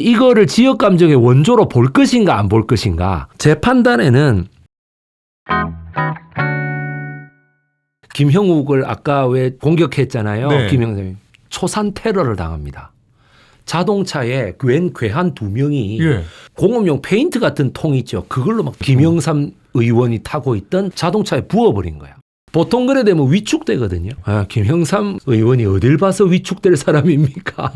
이거를 지역 감정의 원조로 볼 것인가 안 볼 것인가. 제 판단에는 김형욱을 아까 왜 공격했잖아요. 네. 김영삼이 초산 테러를 당합니다. 자동차에 웬 괴한 2명이 예. 공업용 페인트 같은 통 있죠. 그걸로 막 김영삼 의원이 타고 있던 자동차에 부어버린 거야. 보통 그래 되면 위축되거든요. 아, 김영삼 의원이 어딜 봐서 위축될 사람입니까?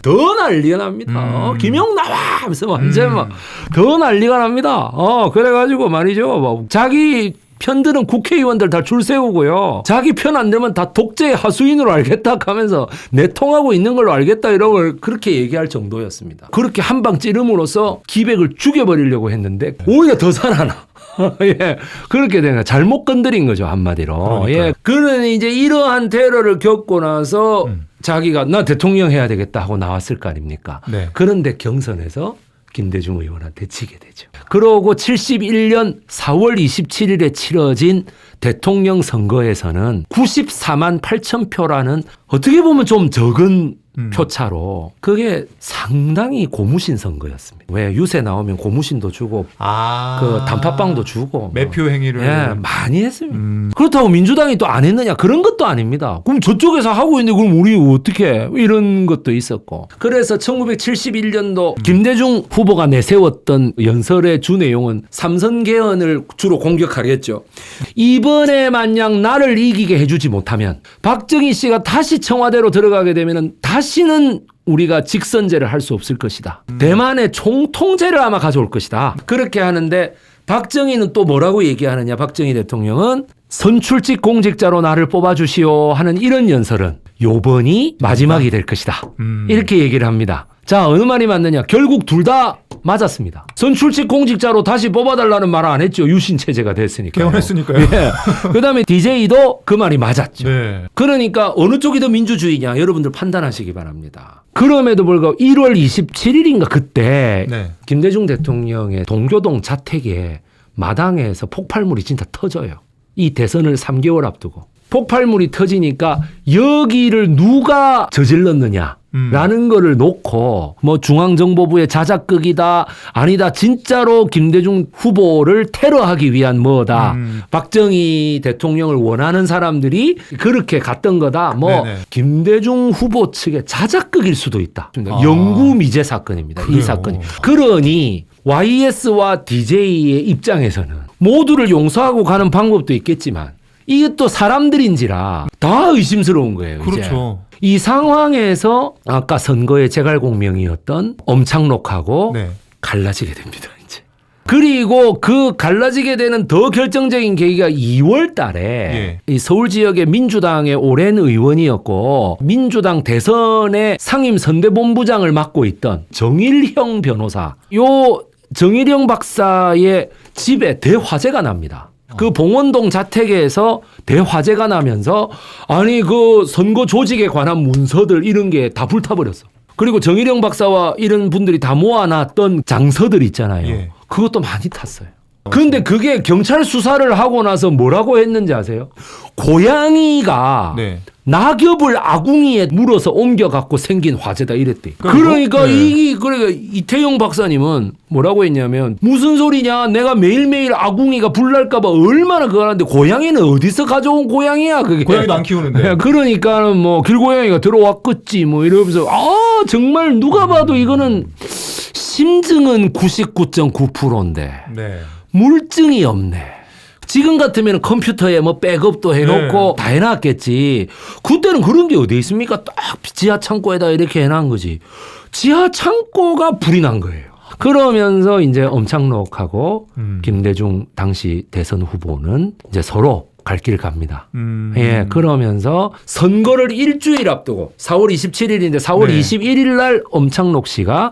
더 난리가 납니다. 김영 나와! 하면서 완전 막 더 난리가 납니다. 그래가지고 말이죠. 뭐 자기 편들은 국회의원들 다 줄 세우고요. 자기 편 안 되면 다 독재의 하수인으로 알겠다 하면서 내통하고 있는 걸로 알겠다 이런 걸 그렇게 얘기할 정도였습니다. 그렇게 한 방 찌름으로써 기백을 죽여버리려고 했는데 오히려 더 살아나. 예, 그렇게 된 거야. 잘못 건드린 거죠, 한마디로. 그러니까요. 예, 그러니 이제 이러한 테러를 겪고 나서 자기가 나 대통령 해야 되겠다 하고 나왔을 거 아닙니까? 네. 그런데 경선에서 김대중 의원한테 지게 되죠. 그러고 71년 4월 27일에 치러진 대통령 선거에서는 94만 8천 표라는 어떻게 보면 좀 적은 표차로 그게 상당히 고무신 선거였습니다. 왜 유세 나오면 고무신도 주고 그 단팥빵도 주고 매표 행위를 예, 많이 했습니다. 그렇다고 민주당이 또 안 했느냐 그런 것도 아닙니다. 그럼 저쪽에서 하고 있는데 그럼 우리 어떻게 해? 이런 것도 있었고. 그래서 1971년도 김대중 후보가 내세웠던 연설의 주 내용은 삼선 개헌을 주로 공격하겠죠. 이번에 만약 나를 이기게 해주지 못하면 박정희 씨가 다시 청와대로 들어가게 되면 다시는 우리가 직선제를 할 수 없을 것이다. 대만의 총통제를 아마 가져올 것이다. 그렇게 하는데 박정희는 또 뭐라고 얘기하느냐. 박정희 대통령은 선출직 공직자로 나를 뽑아주시오 하는 이런 연설은 요번이 마지막이 될 것이다. 이렇게 얘기를 합니다. 자, 어느 말이 맞느냐. 결국 둘 다 맞았습니다. 선출직 공직자로 다시 뽑아달라는 말 안 했죠. 유신체제가 됐으니까. 개헌했으니까요. 예. 그 다음에 DJ도 그 말이 맞았죠. 네. 그러니까 어느 쪽이 더 민주주의냐 여러분들 판단하시기 바랍니다. 그럼에도 불구하고 1월 27일인가 그때 네. 김대중 대통령의 동교동 자택에 마당에서 폭발물이 진짜 터져요. 이 대선을 3개월 앞두고. 폭발물이 터지니까 여기를 누가 저질렀느냐라는 거를 놓고 뭐 중앙정보부의 자작극이다 아니다 진짜로 김대중 후보를 테러하기 위한 뭐다 박정희 대통령을 원하는 사람들이 그렇게 갔던 거다 뭐 네네. 김대중 후보 측의 자작극일 수도 있다. 영구 미제 사건입니다. 그래요. 이 사건이. 그러니 YS와 DJ의 입장에서는 모두를 용서하고 가는 방법도 있겠지만 이게 또 사람들인지라 다 의심스러운 거예요. 그렇죠. 이제. 이 상황에서 아까 선거의 제갈공명이었던 엄창록하고 네. 갈라지게 됩니다. 이제. 그리고 그 갈라지게 되는 더 결정적인 계기가 2월 달에 예. 이 서울 지역의 민주당의 오랜 의원이었고 민주당 대선의 상임선대본부장을 맡고 있던 정일형 변호사. 요 정일형 박사의 집에 대화재가 납니다. 그 봉원동 자택에서 대화재가 나면서 아니 그 선거 조직에 관한 문서들 이런 게 다 불타버렸어. 그리고 정일영 박사와 이런 분들이 다 모아놨던 장서들 있잖아요. 예. 그것도 많이 탔어요. 그런데 그게 경찰 수사를 하고 나서 뭐라고 했는지 아세요? 고양이가 네. 낙엽을 아궁이에 물어서 옮겨갖고 생긴 화재다 이랬대. 그러니까 그러니까 이태용 박사님은 뭐라고 했냐면 무슨 소리냐 내가 매일매일 아궁이가 불날까봐 얼마나 그거 하는데 고양이는 어디서 가져온 고양이야 그게. 고양이도 안 키우는데. 그러니까는 뭐 길고양이가 들어왔겠지 뭐 이러면서 정말 누가 봐도 이거는 심증은 99.9%인데 네. 물증이 없네. 지금 같으면 컴퓨터에 뭐 백업도 해놓고 다 해놨겠지. 그때는 그런 게 어디 있습니까? 딱 지하 창고에다 이렇게 해놓은 거지. 지하 창고가 불이 난 거예요. 그러면서 이제 엄창록하고 김대중 당시 대선 후보는 이제 서로 갈 길 갑니다. 예, 그러면서 선거를 일주일 앞두고 4월 27일인데 4월 네. 21일 날 엄창록 씨가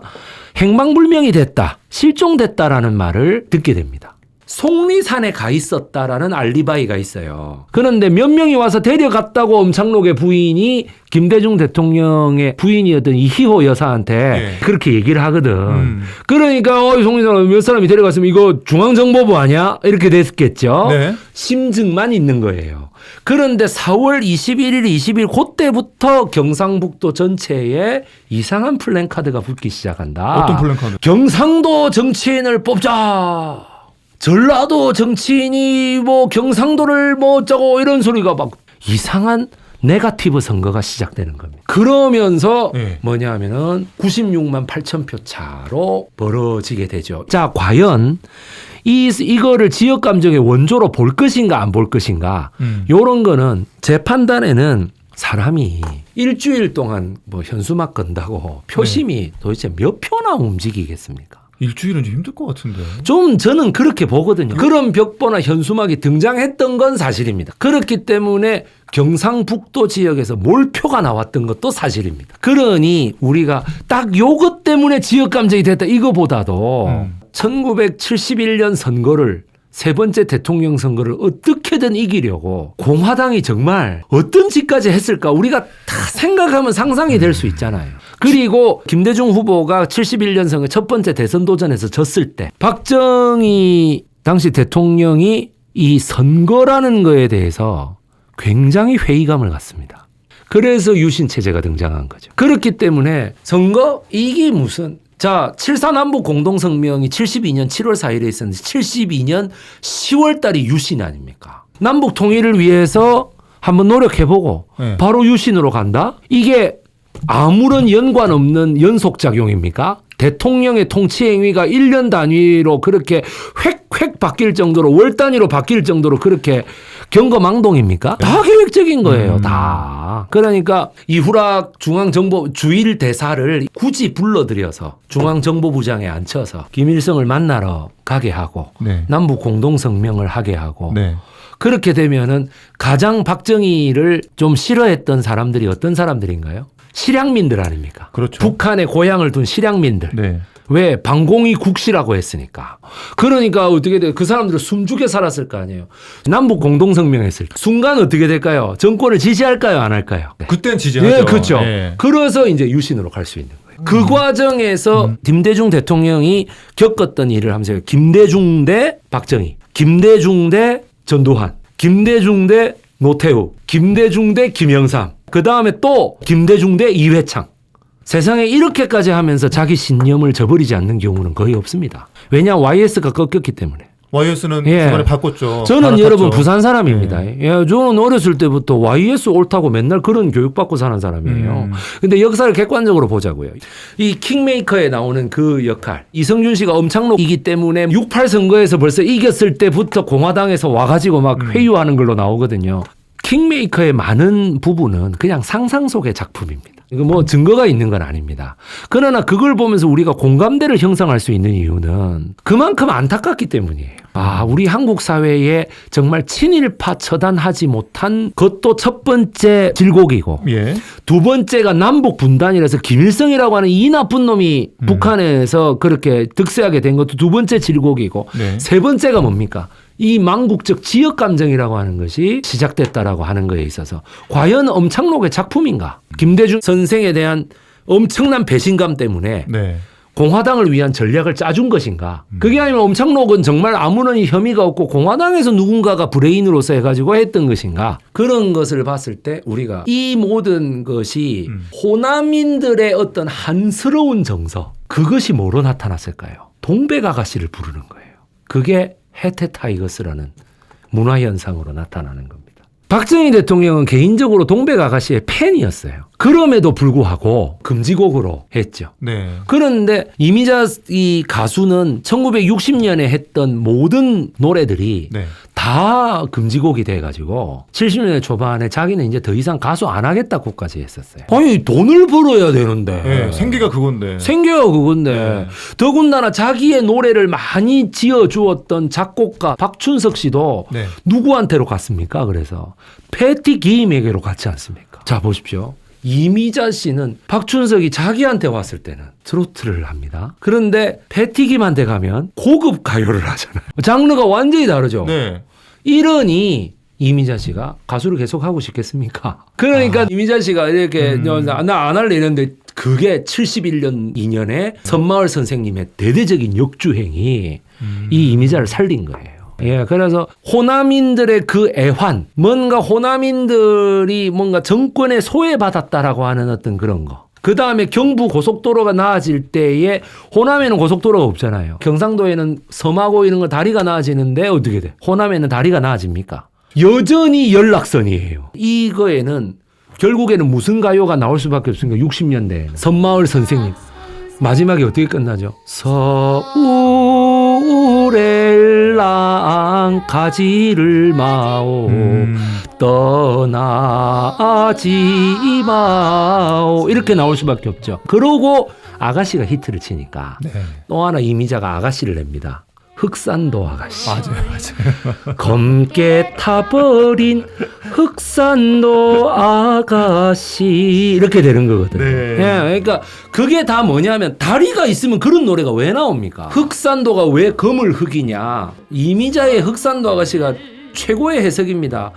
행방불명이 됐다, 실종됐다라는 말을 듣게 됩니다. 속리산에 가 있었다라는 알리바이가 있어요. 그런데 몇 명이 와서 데려갔다고 엄창록의 부인이 김대중 대통령의 부인이었던 이희호 여사한테 네. 그렇게 얘기를 하거든. 그러니까 속리산 몇 사람이 데려갔으면 이거 중앙정보부 아니야? 이렇게 됐겠죠. 네. 심증만 있는 거예요. 그런데 4월 21일, 20일 그때부터 경상북도 전체에 이상한 플랜카드가 붙기 시작한다. 어떤 플랜카드? 경상도 정치인을 뽑자. 전라도 정치인이 뭐 경상도를 뭐 어쩌고 이런 소리가 막 이상한 네거티브 선거가 시작되는 겁니다. 그러면서 네. 뭐냐 하면은 96만 8천 표 차로 벌어지게 되죠. 자, 과연 이거를 지역 감정의 원조로 볼 것인가 안 볼 것인가 요런 거는 제 판단에는 사람이 일주일 동안 뭐 현수막 건다고 표심이 도대체 몇 표나 움직이겠습니까? 일주일은 좀 힘들 것 같은데. 좀 저는 그렇게 보거든요. 그런 벽보나 현수막이 등장했던 건 사실입니다. 그렇기 때문에 경상북도 지역에서 몰표가 나왔던 것도 사실입니다. 그러니 우리가 딱 요것 때문에 지역 감정이 됐다 이거보다도 1971년 선거를 세 번째 대통령 선거를 어떻게든 이기려고 공화당이 정말 어떤 짓까지 했을까 우리가 다 생각하면 상상이 될 수 있잖아요. 그리고 김대중 후보가 71년 선거 첫 번째 대선 도전에서 졌을 때 박정희 당시 대통령이 이 선거라는 거에 대해서 굉장히 회의감을 갖습니다. 그래서 유신 체제가 등장한 거죠. 그렇기 때문에 선거 이게 무슨 자, 7.4 남북 공동성명이 72년 7월 4일에 있었는데 72년 10월 달이 유신 아닙니까? 남북 통일을 위해서 한번 노력해보고 네. 바로 유신으로 간다? 이게 아무런 연관 없는 연속작용입니까? 대통령의 통치행위가 1년 단위로 그렇게 획획 바뀔 정도로 월 단위로 바뀔 정도로 그렇게 경거망동입니까? 다 계획적인 거예요. 다. 그러니까 이후락 중앙정보 주일 대사를 굳이 불러들여서 중앙정보부장에 앉혀서 김일성을 만나러 가게 하고 네. 남북 공동성명을 하게 하고 네. 그렇게 되면은 가장 박정희를 좀 싫어했던 사람들이 어떤 사람들인가요? 실향민들 아닙니까? 그렇죠. 북한에 고향을 둔 실향민들. 네. 왜? 방공이 국시라고 했으니까. 그러니까 어떻게 돼요? 그 사람들은 숨죽여 살았을 거 아니에요. 남북 공동성명 했을 때. 순간 어떻게 될까요? 정권을 지지할까요? 안 할까요? 그땐 지지하죠. 네, 그렇죠. 네. 그래서 이제 유신으로 갈 수 있는 거예요. 그 과정에서 김대중 대통령이 겪었던 일을 하면서 김대중 대 박정희, 김대중 대 전두환, 김대중 대 노태우, 김대중 대 김영삼, 그 다음에 또 김대중 대 이회창. 세상에 이렇게까지 하면서 자기 신념을 저버리지 않는 경우는 거의 없습니다. 왜냐 YS가 꺾였기 때문에. YS는 예. 중간에 바꿨죠. 저는 갈아탔죠. 여러분 부산 사람입니다. 예, 저는 어렸을 때부터 YS 옳다고 맨날 그런 교육받고 사는 사람이에요. 근데 역사를 객관적으로 보자고요. 이 킹메이커에 나오는 그 역할. 이성균 씨가 엄창록이기 때문에 6.8 선거에서 벌써 이겼을 때부터 공화당에서 와가지고 막 회유하는 걸로 나오거든요. 킹메이커의 많은 부분은 그냥 상상 속의 작품입니다. 이거 뭐 증거가 있는 건 아닙니다. 그러나 그걸 보면서 우리가 공감대를 형성할 수 있는 이유는 그만큼 안타깝기 때문이에요. 아, 우리 한국 사회에 정말 친일파 처단하지 못한 것도 첫 번째 질곡이고 예. 두 번째가 남북 분단이라서 김일성이라고 하는 이 나쁜 놈이 북한에서 그렇게 득세하게 된 것도 두 번째 질곡이고 네. 세 번째가 뭡니까? 이 망국적 지역 감정이라고 하는 것이 시작됐다라고 하는 거에 있어서 과연 엄창록의 작품인가? 김대중 선생에 대한 엄청난 배신감 때문에 네. 공화당을 위한 전략을 짜준 것인가? 그게 아니면 엄창록은 정말 아무런 혐의가 없고 공화당에서 누군가가 브레인으로서 해가지고 했던 것인가? 그런 것을 봤을 때 우리가 이 모든 것이 호남인들의 어떤 한스러운 정서 그것이 뭐로 나타났을까요? 동백아가씨를 부르는 거예요. 그게 해태 타이거스라는 문화현상으로 나타나는 겁니다. 박정희 대통령은 개인적으로 동백아가씨의 팬이었어요. 그럼에도 불구하고 금지곡으로 했죠. 네. 그런데 이미자 이 가수는 1960년에 했던 모든 노래들이 네. 다 금지곡이 돼가지고 70년대 초반에 자기는 이제 더 이상 가수 안 하겠다고까지 했었어요. 아니 돈을 벌어야 되는데. 네. 생계가 그건데. 생겨야 그건데. 네. 더군다나 자기의 노래를 많이 지어주었던 작곡가 박춘석 씨도 네. 누구한테로 갔습니까? 그래서 패티 기임에게로 갔지 않습니까? 자 보십시오. 이미자 씨는 박춘석이 자기한테 왔을 때는 트로트를 합니다. 그런데 패티김한테 가면 고급 가요를 하잖아요. 장르가 완전히 다르죠. 네. 이러니 이미자 씨가 가수를 계속 하고 싶겠습니까? 그러니까 이미자 씨가 이렇게 나 안 할래 이랬는데 그게 71년 2년에 선마을 선생님의 대대적인 역주행이 이 이미자를 살린 거예요. 예, 그래서 호남인들의 그 애환, 뭔가 호남인들이 뭔가 정권에 소외받았다라고 하는 어떤 그런 거. 그 다음에 경부 고속도로가 나아질 때에 호남에는 고속도로가 없잖아요. 경상도에는 섬하고 이런 거 다리가 나아지는데 어떻게 돼? 호남에는 다리가 나아집니까? 여전히 연락선이에요. 이거에는 결국에는 무슨 가요가 나올 수밖에 없으니까 60년대에는 선마을 선생님 마지막에 어떻게 끝나죠? 서울엘랑 가지를 마오 떠나지 마오 이렇게 나올 수밖에 없죠. 그러고 아가씨가 히트를 치니까 네. 또 하나 이미자가 아가씨를 냅니다. 흑산도 아가씨. 맞아요. 검게 타버린 흑산도 아가씨 이렇게 되는 거거든요. 네. 예, 그러니까 그게 다 뭐냐면 다리가 있으면 그런 노래가 왜 나옵니까? 흑산도가 왜 검을 흑이냐? 이미자의 흑산도 아가씨가 최고의 해석입니다.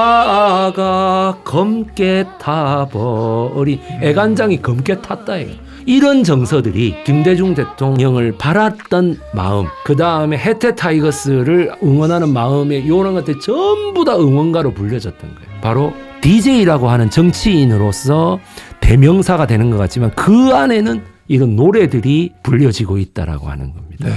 그리다가 검게 타버린 애간장이 검게 탔다예요. 이런 정서들이 김대중 대통령을 바랐던 마음, 그 다음에 혜태 타이거스를 응원하는 마음에 이런 것들 전부 다 응원가로 불려졌던 거예요. 바로 DJ라고 하는 정치인으로서 대명사가 되는 것 같지만 그 안에는 이런 노래들이 불려지고 있다라고 하는 겁니다. 네.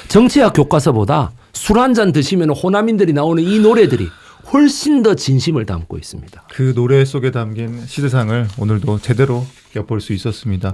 정치학 교과서보다 술 한 잔 드시면 호남인들이 나오는 이 노래들이 훨씬 더 진심을 담고 있습니다. 그 노래 속에 담긴 시대상을 오늘도 제대로 엿볼 수 있었습니다.